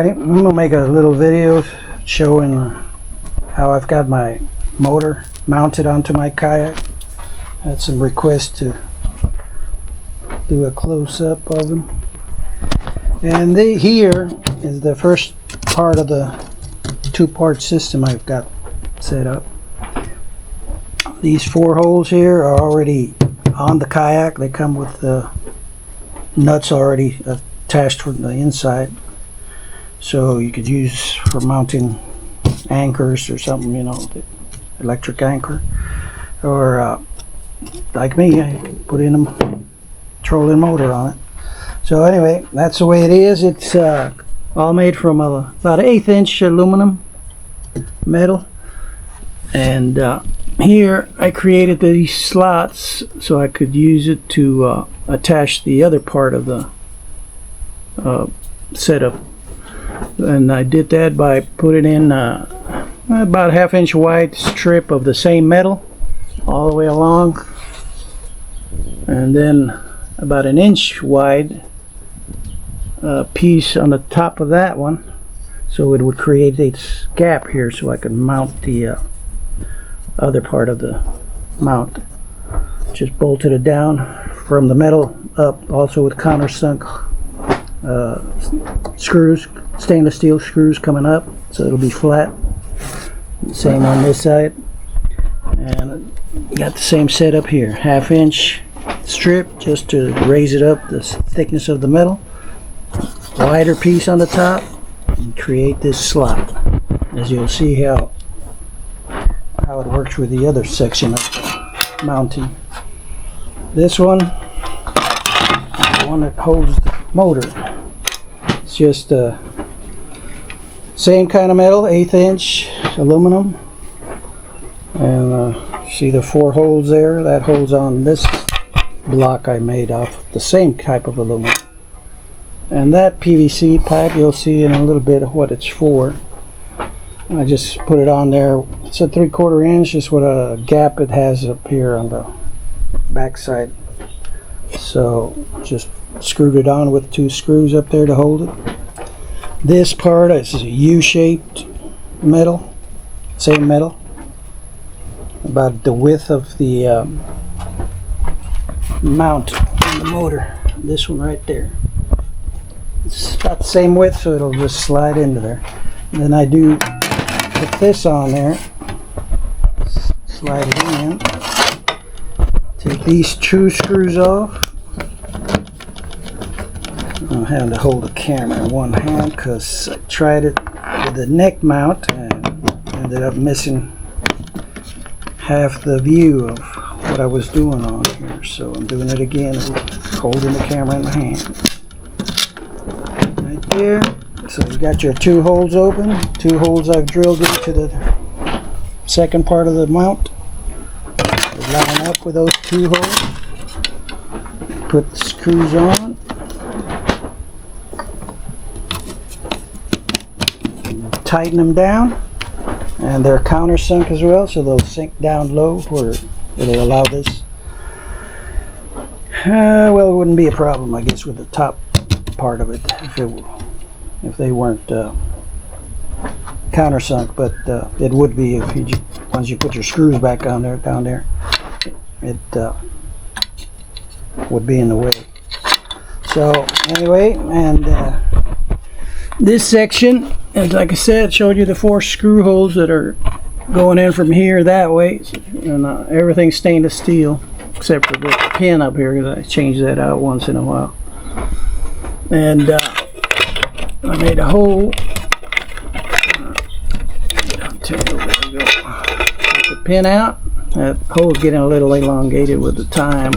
Alrighty, I'm gonna make a little video showing how I've got my motor mounted onto my kayak. Had some requests to do a close-up of them. And here is the first part of the two-part system I've got set up. These 4 holes here are already on the kayak. They come with the nuts already attached from the inside, so you could use for mounting anchors or something, you know, the electric anchor, or like me, I put in a trolling motor on it. So anyway, that's the way it is. It's all made from about an 1/8 inch aluminum metal, and here I created these slots so I could use it to attach the other part of the setup. And I did that by putting in about a 1/2 inch wide strip of the same metal all the way along, and then about 1 inch wide piece on the top of that one, so it would create this gap here so I could mount the other part of the mount. Just bolted it down from the metal up, also with countersunk screws, stainless steel screws coming up, so it'll be flat. Same on this side, and got the same setup here. 1/2 inch strip just to raise it up the thickness of the metal, wider piece on the top, and create this slot, as you'll see how it works with the other section of the mounting. This one is the one that holds the motor. It's just the same kind of metal, 1/8 inch aluminum, and see the 4 holes there? That holds on this block I made off the same type of aluminum. And that PVC pipe, you'll see in a little bit of what it's for. I just put it on there. It's a 3/4 inch, just what a gap it has up here on the back side. So just screwed it on with 2 screws up there to hold it. This part is a U-shaped metal, same metal, about the width of the mount on the motor. This one right there. It's about the same width, so it'll just slide into there. And then I do put this on there, slide it in, take these 2 screws off. I'm having to hold the camera in one hand because I tried it with the neck mount and ended up missing half the view of what I was doing on here. So I'm doing it again, holding the camera in my hand. Right there. So you got your 2 holes open, 2 holes I've drilled into the second part of the mount. They line up with those 2 holes. Put the screws on. Tighten them down, and they're countersunk as well, so they'll sink down low where it'll allow this. Well, it wouldn't be a problem, I guess, with the top part of it if they weren't countersunk, but it would be if you once you put your screws back on there, down there, it would be in the way. So anyway, and this section, and like I said, showed you the 4 screw holes that are going in from here that way, and everything's stainless steel except for the pin up here, because I change that out once in a while. And I made a hole. I'll tell you where to go. Take the pin out. That hole's getting a little elongated with the time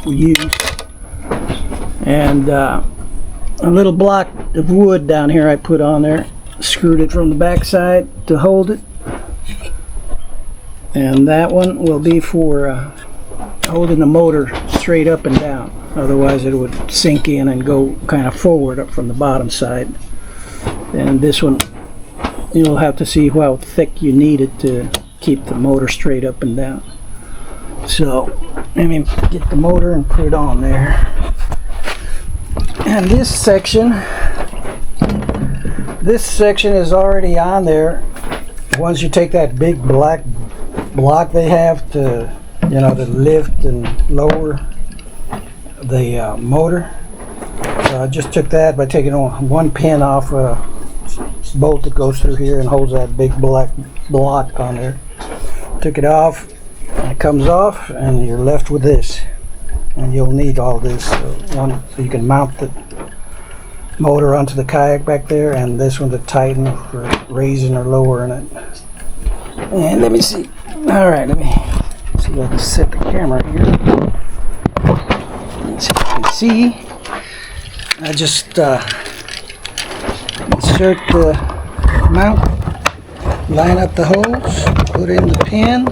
we use. And a little block of wood down here I put on there, screwed it from the back side to hold it, and that one will be for holding the motor straight up and down, otherwise it would sink in and go kind of forward up from the bottom side. And this one, you'll have to see how thick you need it to keep the motor straight up and down. So let me get the motor and put it on there. And this section This section is already on there. Once you take that big black block they have to, you know, to lift and lower the motor. So I just took that by taking one pin off a bolt that goes through here and holds that big black block on there. Took it off, and it comes off, and you're left with this. And you'll need all this, so you can mount the motor onto the kayak back there, and this one to tighten for raising or lowering it. And let me see. All right, let me see if I can set the camera here. Let's see if you can see. I just insert the mount, line up the holes, put in the pin,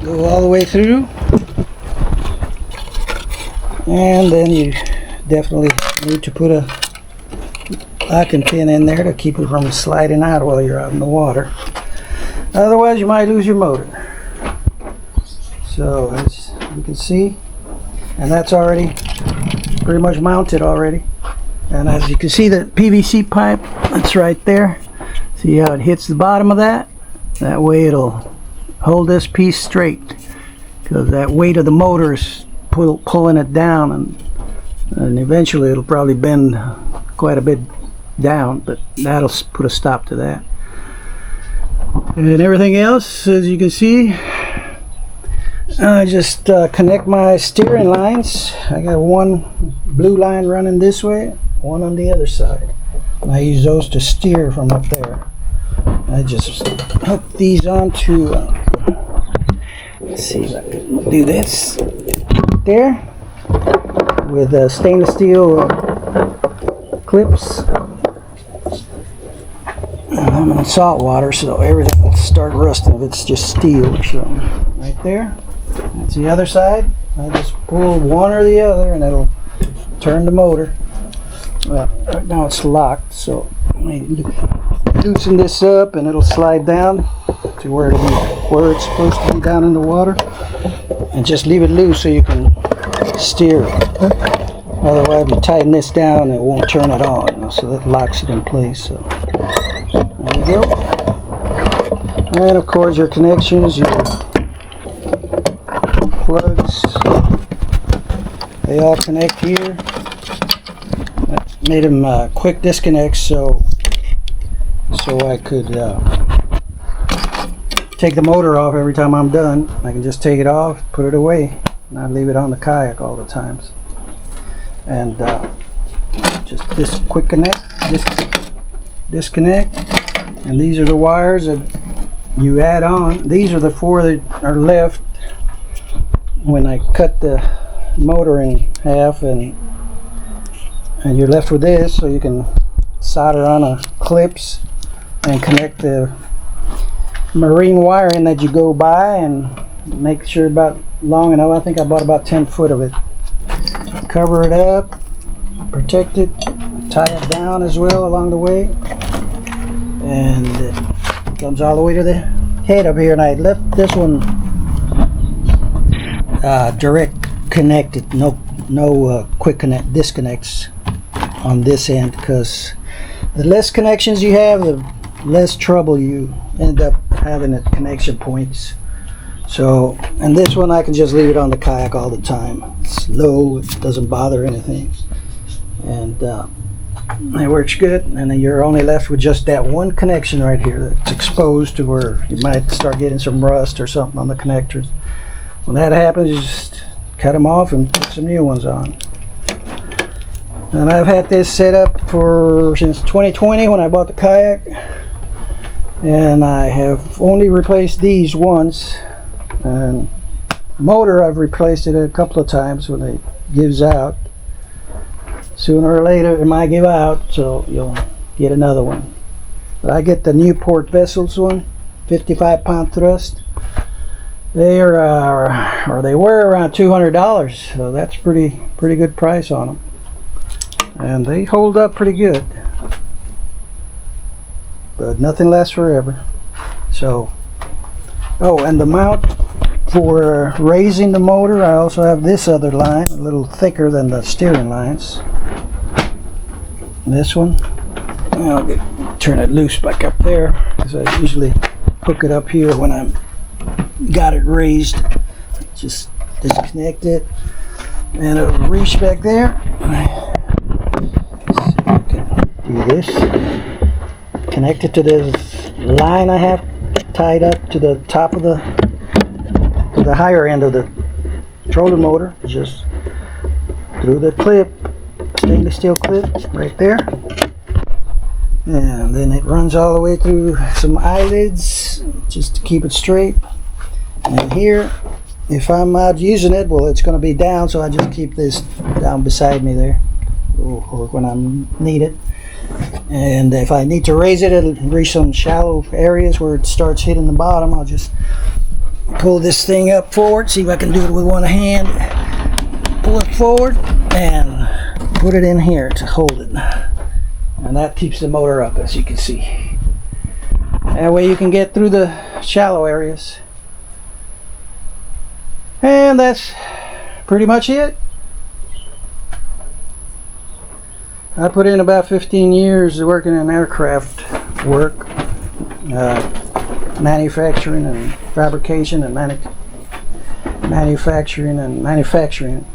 go all the way through, and then you definitely need to put a locking pin in there to keep it from sliding out while you're out in the water. Otherwise you might lose your motor. So as you can see, and that's already pretty much mounted already. And as you can see, the PVC pipe, that's right there. See how it hits the bottom of that? That way it'll hold this piece straight, because that weight of the motor is pulling it down, and eventually it'll probably bend quite a bit down, but that'll put a stop to that. And everything else, as you can see, I just connect my steering lines. I got one blue line running this way, one on the other side. And I use those to steer from up there. I just hook these onto, let's see if I can do this there with stainless steel clips. I'm in salt water, so everything will start rusting if it's just steel or something. Right there. That's the other side. I just pull one or the other and it'll turn the motor. Well, right now it's locked, so I loosen this up and it'll slide down to where it's supposed to be, down in the water. And just leave it loose so you can steer it. Otherwise, if you tighten this down, it won't turn it on. So that locks it in place. So there you go. And of course, your connections, your plugs, they all connect here. I made them quick disconnects so I could take the motor off every time I'm done. I can just take it off, put it away, and I leave it on the kayak all the times. And just this quick connect, disconnect, and these are the wires that you add on. These are the four that are left when I cut the motor in half, and you're left with this, so you can solder on a clips and connect the marine wiring that you go by, and make sure about long enough. I think I bought about 10 foot of it. Cover it up, protect it, tie it down as well along the way, and it comes all the way to the head up here. And I left this one direct connected, no quick connect disconnects on this end, because the less connections you have, the less trouble you end up having at connection points. So, and this one I can just leave it on the kayak all the time. It's low, it doesn't bother anything, and it works good. And then you're only left with just that one connection right here that's exposed to where you might start getting some rust or something on the connectors. When that happens, you just cut them off and put some new ones on. And I've had this set up since 2020 when I bought the kayak, and I have only replaced these once. And motor, I've replaced it a couple of times when it gives out. Sooner or later it might give out, so you'll get another one. But I get the Newport Vessels one, 55-pound thrust. They are, or they were around $200, so that's pretty good price on them. And they hold up pretty good. But nothing lasts forever. So, oh, and the mount for raising the motor, I also have this other line, a little thicker than the steering lines. this one. And I'll turn it loose back up there, because I usually hook it up here when I'm got it raised. Just disconnect it and it'll reach back there. So I can do this. Connect it to this line I have tied up to the top of the higher end of the trolling motor, just through the clip, stainless steel clip right there, and then it runs all the way through some eyelids just to keep it straight. And here, if I'm out using it, well, it's going to be down, so I just keep this down beside me there, or when I need it. And if I need to raise it, it'll reach some shallow areas where it starts hitting the bottom. I'll just pull this thing up forward, see if I can do it with one hand. Pull it forward and put it in here to hold it. And that keeps the motor up, as you can see. That way you can get through the shallow areas. And that's pretty much it. I put in about 15 years working in aircraft work, manufacturing and fabrication and manufacturing.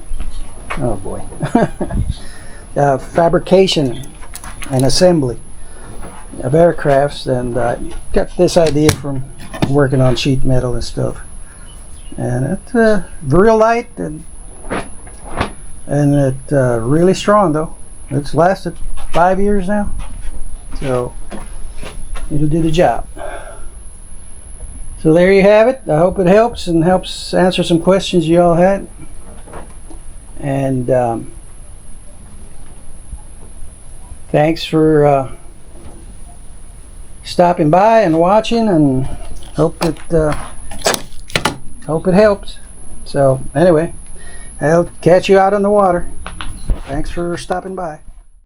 Oh boy. Fabrication and assembly of aircrafts, and got this idea from working on sheet metal and stuff. And it's real light and it's really strong though. It's lasted 5 years now, so it'll do the job. So there you have it. I hope it helps and helps answer some questions you all had. And thanks for stopping by and watching, and hope it helps. So anyway, I'll catch you out on the water. Thanks for stopping by.